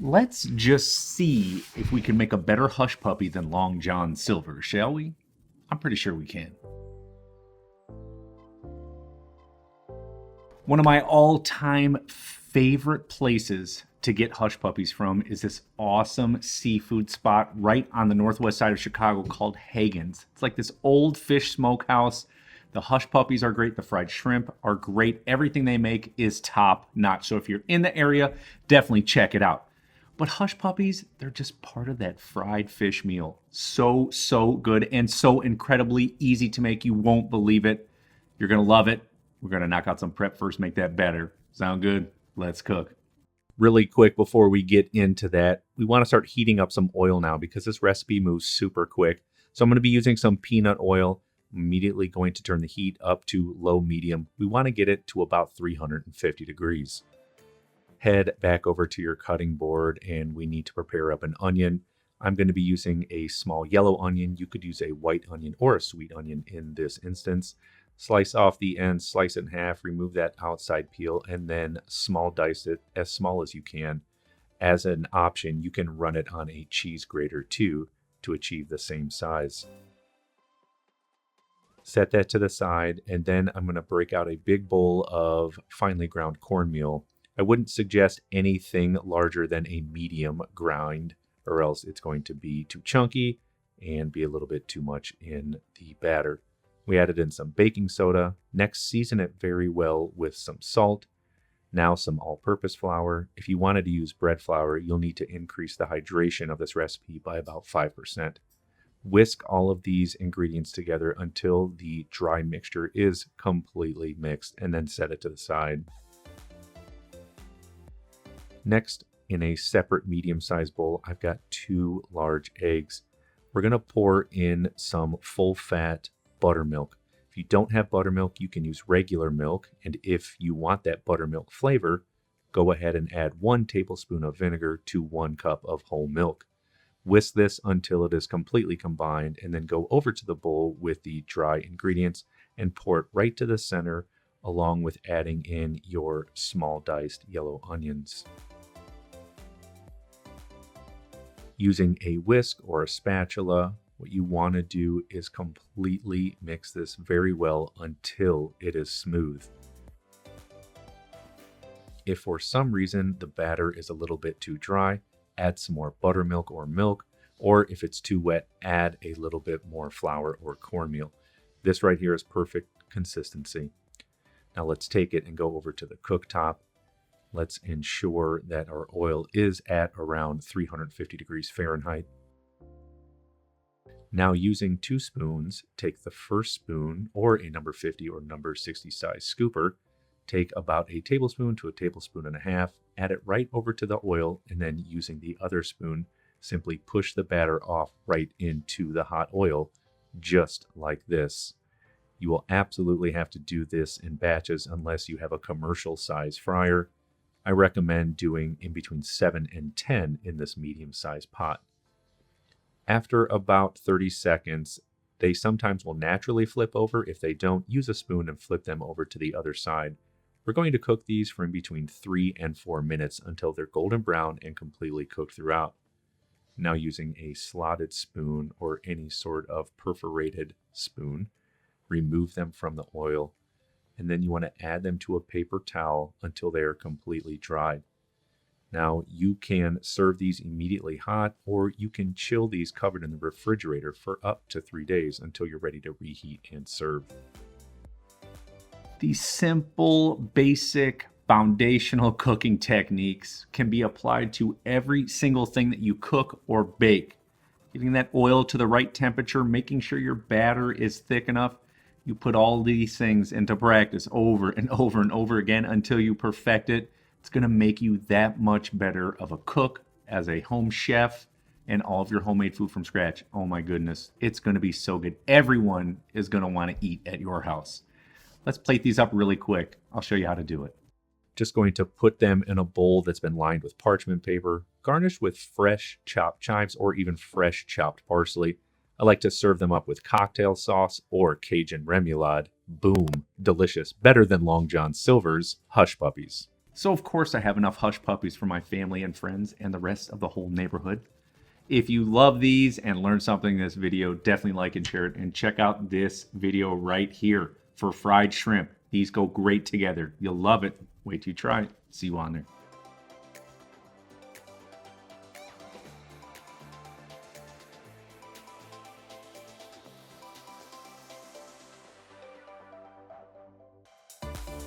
Let's just see if we can make a better hush puppy than Long John Silver, shall we? I'm pretty sure we can. One of my all-time favorite places to get hush puppies from is this awesome seafood spot right on the northwest side of Chicago called Hagen's. It's like this old fish smokehouse. The hush puppies are great. The fried shrimp are great. Everything they make is top notch. So if you're in the area, definitely check it out. But hush puppies, they're just part of that fried fish meal. So good and so incredibly easy to make. You won't believe it. You're going to love it. We're going to knock out some prep first, make that better. Sound good? Let's cook. Really quick before we get into that, we want to start heating up some oil now because this recipe moves super quick. So I'm going to be using some peanut oil. I'm immediately going to turn the heat up to low medium. We want to get it to about 350 degrees. Head back over to your cutting board and we need to prepare up an onion. I'm going to be using a small yellow onion. You could use a white onion or a sweet onion in this instance. Slice off the end, slice it in half, remove that outside peel, and then small dice it as small as you can. As an option, you can run it on a cheese grater too to achieve the same size. Set that to the side, and then I'm going to break out a big bowl of finely ground cornmeal. I wouldn't suggest anything larger than a medium grind, or else it's going to be too chunky and be a little bit too much in the batter. We added in some baking soda. Next, season it very well with some salt. Now some all-purpose flour. If you wanted to use bread flour, you'll need to increase the hydration of this recipe by about 5%. Whisk all of these ingredients together until the dry mixture is completely mixed, and then set it to the side. Next, in a separate medium-sized bowl, I've got 2 large eggs. We're going to pour in some full-fat buttermilk. If you don't have buttermilk, you can use regular milk, and if you want that buttermilk flavor, go ahead and add 1 tablespoon of vinegar to 1 cup of whole milk. Whisk this until it is completely combined, and then go over to the bowl with the dry ingredients and pour it right to the center, along with adding in your small diced yellow onions. Using a whisk or a spatula, what you want to do is completely mix this very well until it is smooth. If for some reason the batter is a little bit too dry, add some more buttermilk or milk, or if it's too wet, add a little bit more flour or cornmeal. This right here is perfect consistency. Now let's take it and go over to the cooktop. Let's ensure that our oil is at around 350 degrees Fahrenheit. Now using 2 spoons, take the first spoon or a number 50 or number 60 size scooper, take about a tablespoon to a tablespoon and a half, add it right over to the oil, and then using the other spoon, simply push the batter off right into the hot oil, just like this. You will absolutely have to do this in batches unless you have a commercial size fryer. I recommend doing in between 7 and 10 in this medium sized pot. After about 30 seconds, they sometimes will naturally flip over. If they don't, use a spoon and flip them over to the other side. We're going to cook these for in between 3 and 4 minutes until they're golden brown and completely cooked throughout. Now using a slotted spoon or any sort of perforated spoon, remove them from the oil, and then you want to add them to a paper towel until they are completely dried. Now you can serve these immediately hot, or you can chill these covered in the refrigerator for up to 3 days until you're ready to reheat and serve. These simple, basic, foundational cooking techniques can be applied to every single thing that you cook or bake. Getting that oil to the right temperature, making sure your batter is thick enough. You put all these things into practice over and over and over again until you perfect it. It's going to make you that much better of a cook, as a home chef, and all of your homemade food from scratch. Oh my goodness, it's going to be so good. Everyone is going to want to eat at your house. Let's plate these up really quick. I'll show you how to do it. Just going to put them in a bowl that's been lined with parchment paper, garnished with fresh chopped chives or even fresh chopped parsley. I like to serve them up with cocktail sauce or Cajun remoulade. Boom, delicious. Better than Long John Silver's Hush Puppies. So of course I have enough hush puppies for my family and friends and the rest of the whole neighborhood. If you love these and learned something in this video, definitely like and share it, and check out this video right here for fried shrimp. These go great together. You'll love it. Wait till you try it. See you on there.